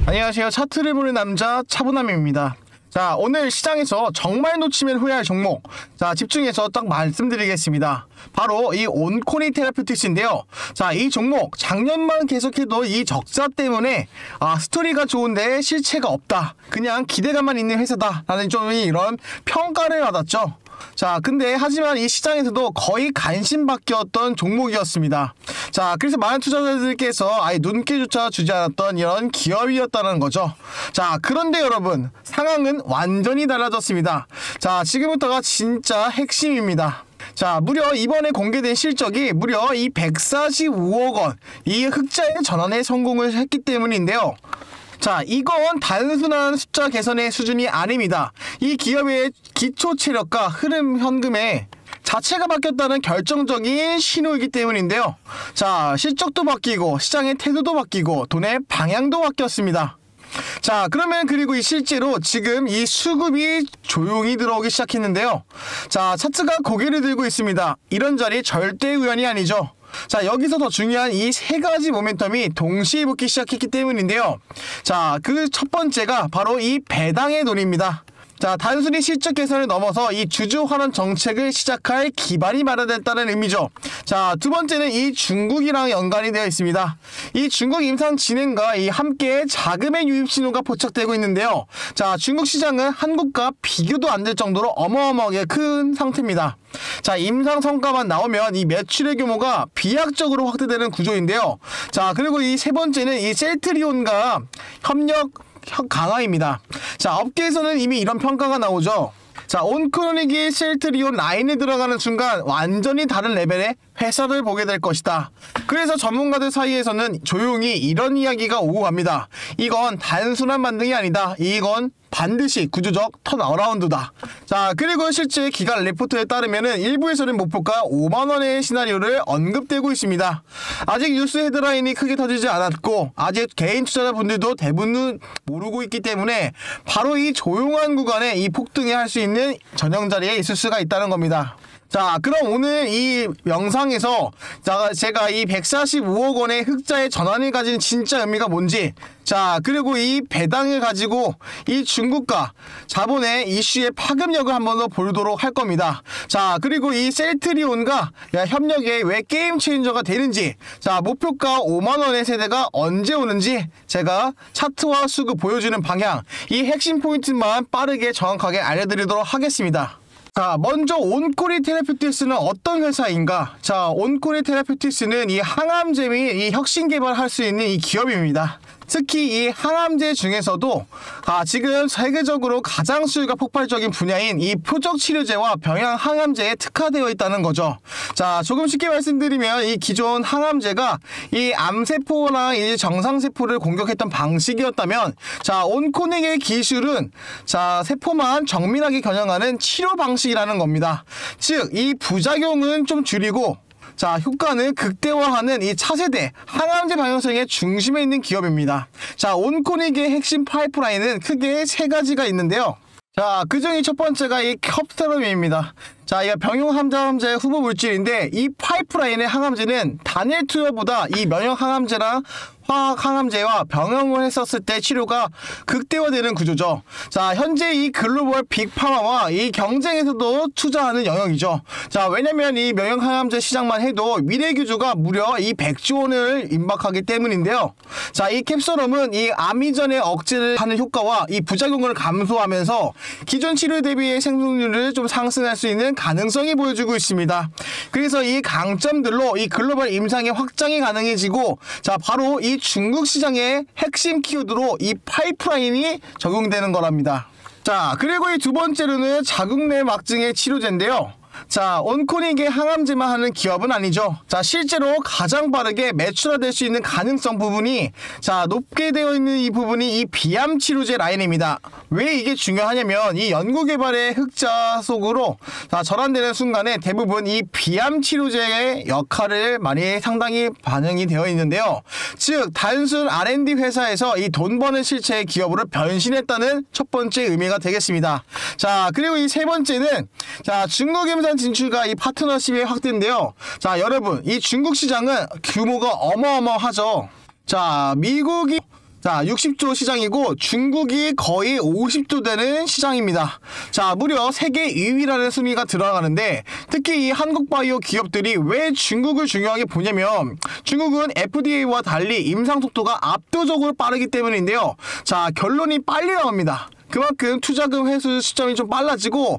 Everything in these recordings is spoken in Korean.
안녕하세요. 차트를 보는 남자 차보남입니다. 자, 오늘 시장에서 정말 놓치면 후회할 종목, 자, 집중해서 딱 말씀드리겠습니다. 바로 이 온코니 테라퓨틱스인데요. 자, 이 종목 작년만 계속해도 이 적자 때문에 스토리가 좋은데 실체가 없다, 그냥 기대감만 있는 회사다 라는 좀 이런 평가를 받았죠. 자, 근데 하지만 이 시장에서도 거의 간신바뀌었던 종목이었습니다. 자, 그래서 많은 투자자들께서 아예 눈길조차 주지 않았던 이런 기업이었다는 거죠. 자, 그런데 여러분, 상황은 완전히 달라졌습니다. 자, 지금부터가 진짜 핵심입니다. 자, 무려 이번에 공개된 실적이 무려 이 145억 원, 이 흑자의 전환에 성공을 했기 때문인데요. 자, 이건 단순한 숫자 개선의 수준이 아닙니다. 이 기업의 기초 체력과 흐름 현금의 자체가 바뀌었다는 결정적인 신호이기 때문인데요. 자, 실적도 바뀌고 시장의 태도도 바뀌고 돈의 방향도 바뀌었습니다. 자, 그러면 그리고 실제로 지금 이 수급이 조용히 들어오기 시작했는데요. 자, 차트가 고개를 들고 있습니다. 이런 자리 절대 우연이 아니죠. 자, 여기서 더 중요한 이 세 가지 모멘텀이 동시에 붙기 시작했기 때문인데요. 자, 그 첫 번째가 바로 이 배당의 논의입니다. 자, 단순히 실적 개선을 넘어서 이 주주 환원 정책을 시작할 기반이 마련됐다는 의미죠. 자, 두 번째는 이 중국이랑 연관이 되어 있습니다. 이 중국 임상 진행과 이 함께 자금의 유입 신호가 포착되고 있는데요. 자, 중국 시장은 한국과 비교도 안 될 정도로 어마어마하게 큰 상태입니다. 자, 임상 성과만 나오면 이 매출의 규모가 비약적으로 확대되는 구조인데요. 자, 그리고 이 세 번째는 이 셀트리온과 협력 강화입니다. 자, 업계에서는 이미 이런 평가가 나오죠. 자, 온코닉이 셀트리온 라인에 들어가는 순간 완전히 다른 레벨의 회사를 보게 될 것이다. 그래서 전문가들 사이에서는 조용히 이런 이야기가 오고 갑니다. 이건 단순한 반등이 아니다. 이건 반드시 구조적 턴어라운드다. 자, 그리고 실제 기관 리포트에 따르면은 일부에서는 목표가 5만원의 시나리오를 언급되고 있습니다. 아직 뉴스 헤드라인이 크게 터지지 않았고 아직 개인 투자자분들도 대부분 모르고 있기 때문에 바로 이 조용한 구간에 이 폭등이 할 수 있는 전형자리에 있을 수가 있다는 겁니다. 자, 그럼 오늘 이 영상에서 제가 이 145억 원의 흑자의 전환을 가진 진짜 의미가 뭔지, 자, 그리고 이 배당을 가지고 이 중국과 자본의 이슈의 파급력을 한번 더 보도록 할 겁니다. 자, 그리고 이 셀트리온과 협력에 왜 게임 체인저가 되는지, 자, 목표가 5만원의 세대가 언제 오는지 제가 차트와 수급 보여주는 방향, 이 핵심 포인트만 빠르게 정확하게 알려드리도록 하겠습니다. 자, 먼저 온코니 테라퓨틱스는 어떤 회사인가? 자, 온코니 테라퓨틱스는 이 항암제 및 이 혁신 개발할 수 있는 이 기업입니다. 특히 이 항암제 중에서도 지금 세계적으로 가장 수요가 폭발적인 분야인 이 표적 치료제와 병양 항암제에 특화되어 있다는 거죠. 자, 조금 쉽게 말씀드리면 이 기존 항암제가 이 암세포나 이 정상세포를 공격했던 방식이었다면, 자, 온코닉의 기술은 자, 세포만 정밀하게 겨냥하는 치료 방식이라는 겁니다. 즉, 이 부작용은 좀 줄이고 자, 효과는 극대화하는 이 차세대 항암제 방향성의 중심에 있는 기업입니다. 자, 온코닉의 핵심 파이프라인은 크게 세 가지가 있는데요. 자, 그중에 첫 번째가 이 컵스테럼입니다. 자, 이 병용 항암제 후보 물질인데 이 파이프라인의 항암제는 단일 투여보다 이 면역 항암제랑 화학 항암제와 병용을 했었을 때 치료가 극대화되는 구조죠. 자, 현재 이 글로벌 빅파마와 이 경쟁에서도 투자하는 영역이죠. 자, 왜냐면 이 면역 항암제 시장만 해도 미래 규모가 무려 이 100조 원을 임박하기 때문인데요. 자, 이 캡소럼은 이 암 이전의 억제를 하는 효과와 이 부작용을 감소하면서 기존 치료 대비의 생존율을 좀 상승할 수 있는 가능성이 보여주고 있습니다. 그래서 이 강점들로 이 글로벌 임상의 확장이 가능해지고, 자, 바로 이 중국 시장의 핵심 키워드로 이 파이프라인이 적용되는 거랍니다. 자, 그리고 이 두 번째로는 자궁 내막증의 치료제인데요. 자, 온코닉의 항암제만 하는 기업은 아니죠. 자, 실제로 가장 빠르게 매출화될 수 있는 가능성 부분이 자, 높게 되어 있는 이 부분이 이 비암 치료제 라인입니다. 왜 이게 중요하냐면 이 연구개발의 흑자 속으로 자, 전환되는 순간에 대부분 이 비암 치료제의 역할을 많이 상당히 반영이 되어 있는데요. 즉, 단순 R&D 회사에서 이 돈 버는 실체의 기업으로 변신했다는 첫 번째 의미가 되겠습니다. 자, 그리고 이 세 번째는 자, 중국 임상 진출과 이 파트너십의 확대인데요. 자, 여러분, 이 중국 시장은 규모가 어마어마하죠. 자, 미국이 자, 60조 시장이고 중국이 거의 50조 되는 시장입니다. 자, 무려 세계 2위라는 순위가 들어가는데 특히 이 한국바이오 기업들이 왜 중국을 중요하게 보냐면 중국은 FDA와 달리 임상 속도가 압도적으로 빠르기 때문인데요. 자, 결론이 빨리 나옵니다. 그만큼 투자금 회수 시점이 좀 빨라지고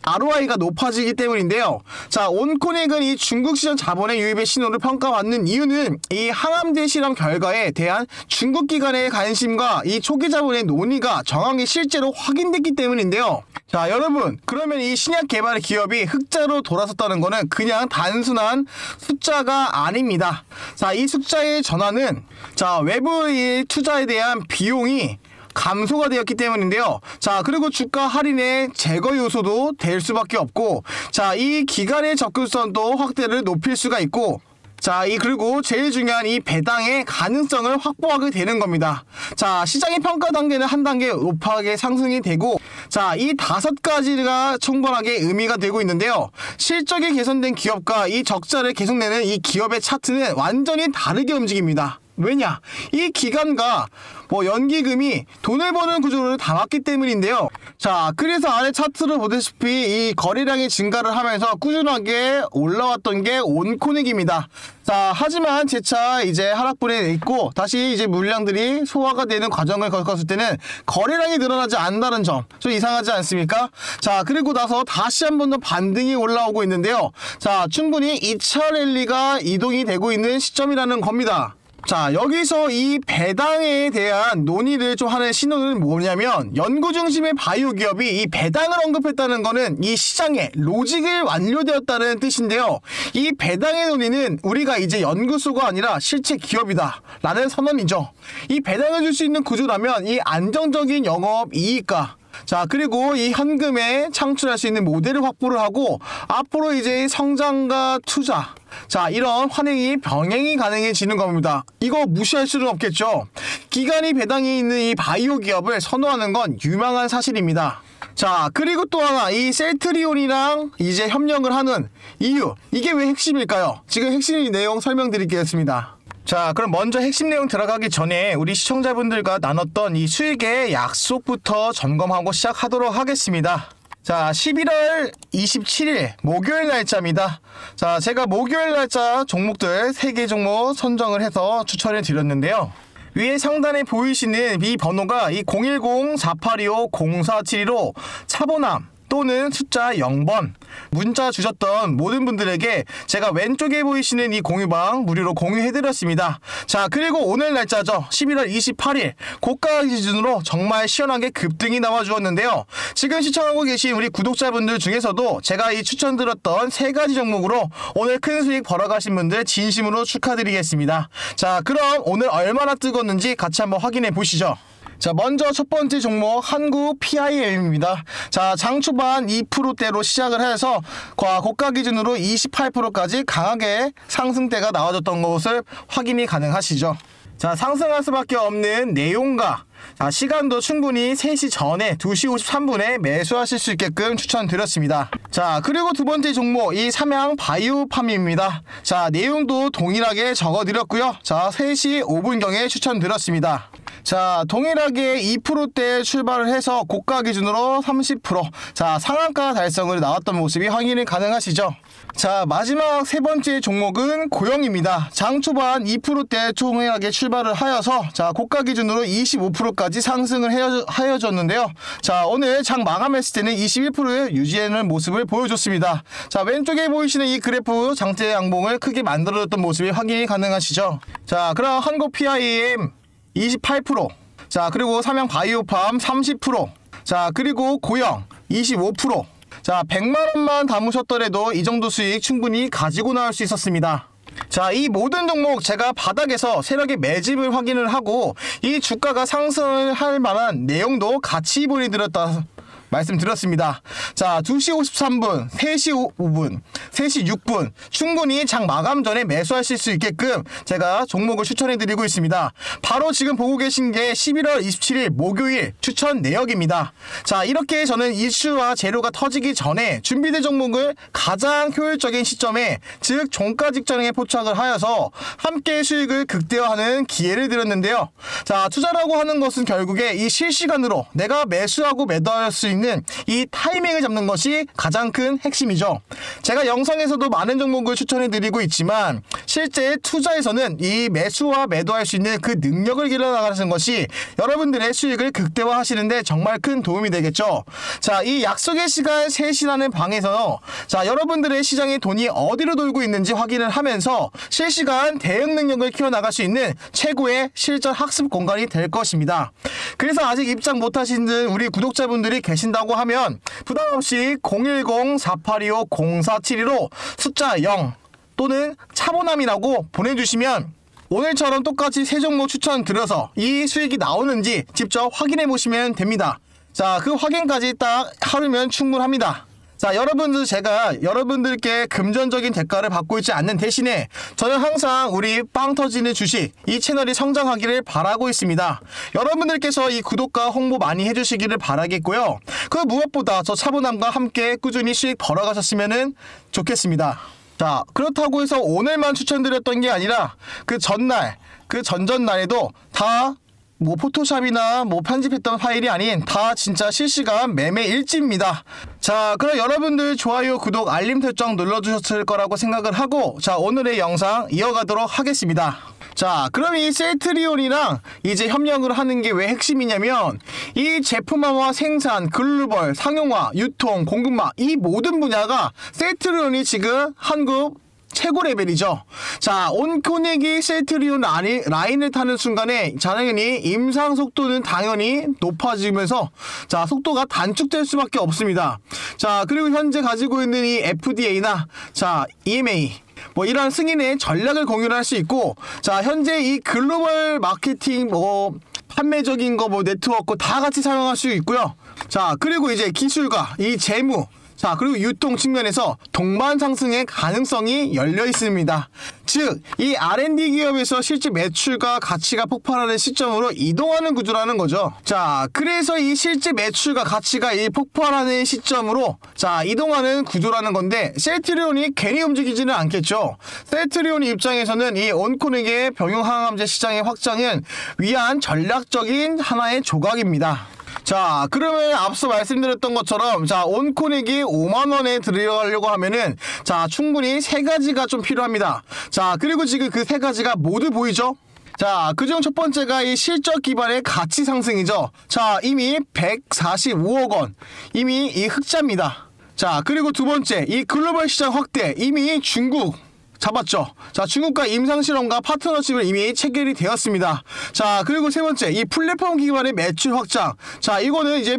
ROI가 높아지기 때문인데요. 자, 온코닉은 이 중국 시장 자본의 유입의 신호를 평가받는 이유는 이 항암제 실험 결과에 대한 중국 기관의 관심과 이 초기 자본의 논의가 정확히 실제로 확인됐기 때문인데요. 자, 여러분, 그러면 이 신약 개발 기업이 흑자로 돌아섰다는 거는 그냥 단순한 숫자가 아닙니다. 자, 이 숫자의 전환은 자, 외부의 투자에 대한 비용이 감소가 되었기 때문인데요. 자, 그리고 주가 할인의 제거 요소도 될 수밖에 없고, 자, 이 기간의 접근성도 확대를 높일 수가 있고, 자, 그리고 제일 중요한 이 배당의 가능성을 확보하게 되는 겁니다. 자, 시장의 평가 단계는 한 단계 높게 상승이 되고, 자, 이 5가지가 충분하게 의미가 되고 있는데요. 실적이 개선된 기업과 이 적자를 계속 내는 이 기업의 차트는 완전히 다르게 움직입니다. 왜냐? 이 기간과 연기금이 돈을 버는 구조를 담았기 때문인데요. 자, 그래서 아래 차트를 보다시피 이 거래량이 증가를 하면서 꾸준하게 올라왔던 게 온코닉입니다. 자, 하지만 재차 이제 하락분에 있고 다시 이제 물량들이 소화가 되는 과정을 겪었을 때는 거래량이 늘어나지 않는다는 점 좀 이상하지 않습니까? 자, 그리고 나서 다시 한 번 더 반등이 올라오고 있는데요. 자, 충분히 2차 랠리가 이동이 되고 있는 시점이라는 겁니다. 자, 여기서 이 배당에 대한 논의를 좀 하는 신호는 뭐냐면 연구 중심의 바이오 기업이 이 배당을 언급했다는 거는 이 시장의 로직을 완료되었다는 뜻인데요. 이 배당의 논의는 우리가 이제 연구소가 아니라 실체 기업이다 라는 선언이죠. 이 배당을 줄 수 있는 구조라면 이 안정적인 영업 이익과 자, 그리고 이 현금에 창출할 수 있는 모델을 확보를 하고 앞으로 이제 성장과 투자, 자, 이런 환행이 병행이 가능해지는 겁니다. 이거 무시할 수는 없겠죠. 기간이 배당이 있는 이 바이오 기업을 선호하는 건 유명한 사실입니다. 자, 그리고 또 하나 이 셀트리온이랑 이제 협력을 하는 이유, 이게 왜 핵심일까요? 지금 핵심 내용 설명드리겠습니다. 자, 그럼 먼저 핵심 내용 들어가기 전에 우리 시청자분들과 나눴던 이 수익의 약속부터 점검하고 시작하도록 하겠습니다. 자, 11월 27일 목요일 날짜입니다. 자, 제가 목요일 날짜 종목들 3개 종목 선정을 해서 추천을 드렸는데요. 위에 상단에 보이시는 이 번호가 이 010-4825-0472로 차보남 또는 숫자 0번 문자 주셨던 모든 분들에게 제가 왼쪽에 보이시는 이 공유방 무료로 공유해드렸습니다. 자, 그리고 오늘 날짜죠. 11월 28일 고가 기준으로 정말 시원하게 급등이 나와주었는데요. 지금 시청하고 계신 우리 구독자분들 중에서도 제가 이 추천드렸던 3가지 종목으로 오늘 큰 수익 벌어가신 분들 진심으로 축하드리겠습니다. 자, 그럼 오늘 얼마나 뜨겁는지 같이 한번 확인해 보시죠. 자, 먼저 첫 번째 종목 한국 PIM입니다. 자, 장 초반 2%대로 시작을 해서 고가 기준으로 28%까지 강하게 상승대가 나와줬던 것을 확인이 가능하시죠. 자, 상승할 수밖에 없는 내용과 자, 시간도 충분히 3시 전에 2시 53분에 매수하실 수 있게끔 추천드렸습니다. 자, 그리고 두 번째 종목 이 삼양 바이오팜입니다. 자, 내용도 동일하게 적어드렸고요. 자, 3시 5분경에 추천드렸습니다. 자, 동일하게 2%대 출발을 해서 고가 기준으로 30% 자, 상한가 달성을 나왔던 모습이 확인이 가능하시죠. 자, 마지막 세 번째 종목은 고영입니다. 장 초반 2%대 동일하게 출발을 하여서 자, 고가 기준으로 25%까지 상승을 하여졌는데요. 자, 오늘 장 마감했을 때는 21%의 유지하는 모습을 보여줬습니다. 자, 왼쪽에 보이시는 이 그래프 장대 양봉을 크게 만들어줬던 모습이 확인이 가능하시죠. 자, 그럼 한국 PIM 28%, 자, 그리고 삼양 바이오팜 30%, 자, 그리고 고영 25%. 자, 100만원만 담으셨더라도 이 정도 수익 충분히 가지고 나올 수 있었습니다. 자, 이 모든 종목 제가 바닥에서 세력의 매집을 확인을 하고 이 주가가 상승을 할 만한 내용도 같이 보내드렸다 말씀드렸습니다. 자, 2시 53분, 3시 5분, 3시 6분 충분히 장 마감 전에 매수하실 수 있게끔 제가 종목을 추천해드리고 있습니다. 바로 지금 보고 계신 게 11월 27일 목요일 추천 내역입니다. 자, 이렇게 저는 이슈와 재료가 터지기 전에 준비된 종목을 가장 효율적인 시점에, 즉 종가 직전에 포착을 하여서 함께 수익을 극대화하는 기회를 드렸는데요. 자, 투자라고 하는 것은 결국에 이 실시간으로 내가 매수하고 매도할 수 있는 이 타이밍을 잡는 것이 가장 큰 핵심이죠. 제가 영상에서도 많은 종목을 추천해드리고 있지만 실제 투자에서는 이 매수와 매도할 수 있는 그 능력을 길러나가는 것이 여러분들의 수익을 극대화하시는데 정말 큰 도움이 되겠죠. 자, 이 약속의 시간 3시라는 방에서 자, 여러분들의 시장의 돈이 어디로 돌고 있는지 확인을 하면서 실시간 대응 능력을 키워나갈 수 있는 최고의 실전 학습 공간이 될 것입니다. 그래서 아직 입장 못하신 우리 구독자분들이 계신다고 하면 부담없이 010-4825-0472로 숫자 0 또는 차보남이라고 보내주시면 오늘처럼 똑같이 세 종목 추천드려서 이 수익이 나오는지 직접 확인해 보시면 됩니다. 자, 그 확인까지 딱 하루면 충분합니다. 자, 여러분들, 제가 여러분들께 금전적인 대가를 받고 있지 않는 대신에 저는 항상 우리 빵 터지는 주식 이 채널이 성장하기를 바라고 있습니다. 여러분들께서 이 구독과 홍보 많이 해주시기를 바라겠고요. 그 무엇보다 저 차보남과 함께 꾸준히 수익 벌어가셨으면 좋겠습니다. 자, 그렇다고 해서 오늘만 추천드렸던 게 아니라 그 전날, 그 전전날에도 다 뭐 포토샵이나 뭐 편집했던 파일이 아닌 다 진짜 실시간 매매 일지입니다. 자, 그럼 여러분들 좋아요, 구독, 알림 설정 눌러주셨을 거라고 생각을 하고 자, 오늘의 영상 이어가도록 하겠습니다. 자, 그럼 이 셀트리온이랑 이제 협력을 하는 게 왜 핵심이냐면 이 제품화와 생산, 글로벌, 상용화, 유통, 공급망 이 모든 분야가 셀트리온이 지금 한국 최고 레벨이죠. 자, 온코닉이 셀트리온 라인을 타는 순간에 당연히 임상 속도는 당연히 높아지면서 자, 속도가 단축될 수밖에 없습니다. 자, 그리고 현재 가지고 있는 이 FDA나 자, EMA 뭐 이런 승인의 전략을 공유를 할 수 있고 자, 현재 이 글로벌 마케팅 뭐 판매적인 거 뭐 네트워크 다 같이 사용할 수 있고요. 자, 그리고 이제 기술과 이 재무 자, 그리고 유통 측면에서 동반 상승의 가능성이 열려 있습니다. 즉, 이 R&D 기업에서 실제 매출과 가치가 폭발하는 시점으로 이동하는 구조라는 거죠. 자, 그래서 이 실제 매출과 가치가 이 폭발하는 시점으로 자, 이동하는 구조라는 건데 셀트리온이 괜히 움직이지는 않겠죠. 셀트리온 입장에서는 이 온코닉의 병용항암제 시장의 확장은 위한 전략적인 하나의 조각입니다. 자, 그러면 앞서 말씀드렸던 것처럼 자, 온코닉이 5만원에 들어가려고 하면은 자, 충분히 세 가지가 좀 필요합니다. 자, 그리고 지금 그 세 가지가 모두 보이죠? 자, 그중 첫 번째가 이 실적 기반의 가치 상승이죠. 자, 이미 145억 원 이미 이 흑자입니다. 자, 그리고 두 번째 이 글로벌 시장 확대 이미 중국 잡았죠. 자, 중국과 임상실험과 파트너십을 이미 체결이 되었습니다. 자, 그리고 세 번째 이 플랫폼 기반의 매출 확장. 자, 이거는 이제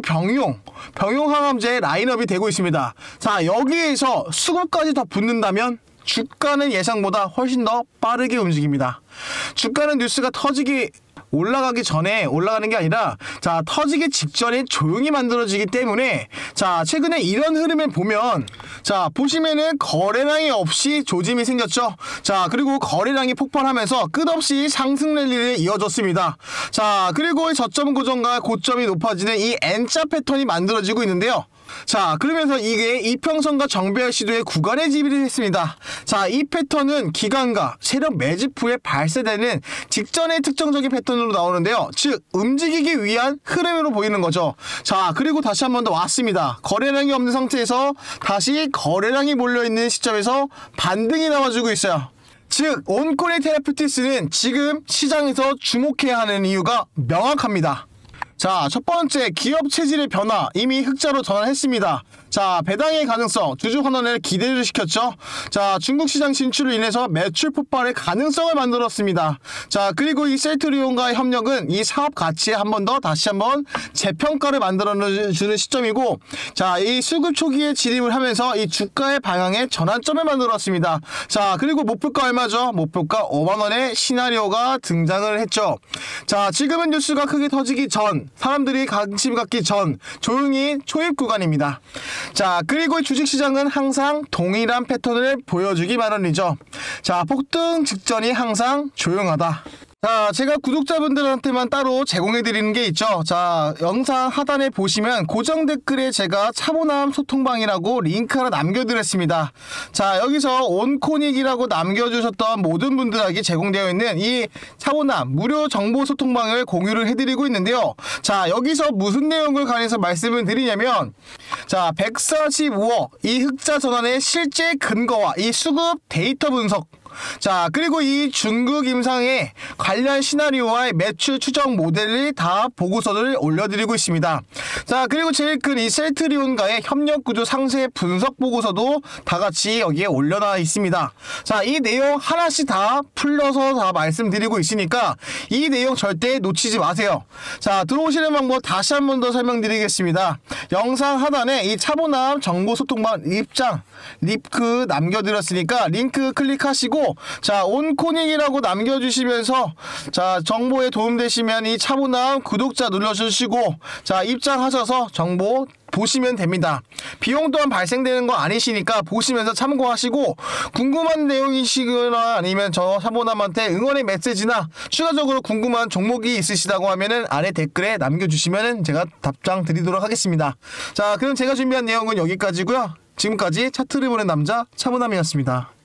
병용항암제 라인업이 되고 있습니다. 자, 여기에서 수급까지 더 붙는다면 주가는 예상보다 훨씬 더 빠르게 움직입니다. 주가는 뉴스가 올라가기 전에 올라가는 게 아니라 자, 터지기 직전에 조용히 만들어지기 때문에 자, 최근에 이런 흐름을 보면 자, 보시면은 거래량이 없이 조짐이 생겼죠. 자, 그리고 거래량이 폭발하면서 끝없이 상승 랠리를 이어줬습니다. 자, 그리고 저점 고점과 고점이 높아지는 이 N자 패턴이 만들어지고 있는데요. 자, 그러면서 이게 이평선과 정배열 시도의 구간에 지비를 했습니다. 자, 이 패턴은 기간과 세력 매집 후에 발생되는 직전의 특정적인 패턴으로 나오는데요. 즉, 움직이기 위한 흐름으로 보이는 거죠. 자, 그리고 다시 한 번 더 왔습니다. 거래량이 없는 상태에서 다시 거래량이 몰려있는 시점에서 반등이 나와주고 있어요. 즉, 온코닉 테라퓨티스는 지금 시장에서 주목해야 하는 이유가 명확합니다. 자, 첫 번째 기업 체질의 변화 이미 흑자로 전환했습니다. 자, 배당의 가능성, 주주 환원을 기대를 시켰죠. 자, 중국 시장 진출로 인해서 매출 폭발의 가능성을 만들었습니다. 자, 그리고 이 셀트리온과의 협력은 이 사업 가치에 한 번 더 다시 한번 재평가를 만들어주는 시점이고, 자, 이 수급 초기에 진입을 하면서 이 주가의 방향에 전환점을 만들었습니다. 자, 그리고 목표가 얼마죠? 목표가 5만원의 시나리오가 등장을 했죠. 자, 지금은 뉴스가 크게 터지기 전, 사람들이 관심 갖기 전, 조용히 초입 구간입니다. 자, 그리고 주식시장은 항상 동일한 패턴을 보여주기 마련이죠. 자, 폭등 직전이 항상 조용하다. 자, 제가 구독자분들한테만 따로 제공해드리는 게 있죠. 자, 영상 하단에 보시면 고정 댓글에 제가 차분함 소통방이라고 링크 하나 남겨드렸습니다. 자, 여기서 온코닉이라고 남겨주셨던 모든 분들에게 제공되어 있는 이 차분함 무료 정보 소통방을 공유를 해드리고 있는데요. 자, 여기서 무슨 내용을 관해서 말씀을 드리냐면, 자, 145억 이 흑자 전환의 실제 근거와 이 수급 데이터 분석, 자, 그리고 이 중국 임상의 관련 시나리오와의 매출 추정 모델을 다 보고서를 올려드리고 있습니다. 자, 그리고 제일 큰 이 셀트리온과의 협력 구조 상세 분석 보고서도 다 같이 여기에 올려놔 있습니다. 자, 이 내용 하나씩 다 풀려서 다 말씀드리고 있으니까 이 내용 절대 놓치지 마세요. 자, 들어오시는 방법 다시 한 번 더 설명드리겠습니다. 영상 하단에 이 차분함 정보 소통방 입장 링크 남겨드렸으니까 링크 클릭하시고, 자, 온코닉이라고 남겨주시면서, 자, 정보에 도움되시면 이 차분함 구독자 눌러주시고, 자, 입장하셔서 정보 보시면 됩니다. 비용 또한 발생되는 거 아니시니까 보시면서 참고하시고, 궁금한 내용이시거나 아니면 저 차분함한테 응원의 메시지나 추가적으로 궁금한 종목이 있으시다고 하면은 아래 댓글에 남겨주시면 제가 답장 드리도록 하겠습니다. 자, 그럼 제가 준비한 내용은 여기까지고요. 지금까지 차트를 보는 남자 차분함이었습니다.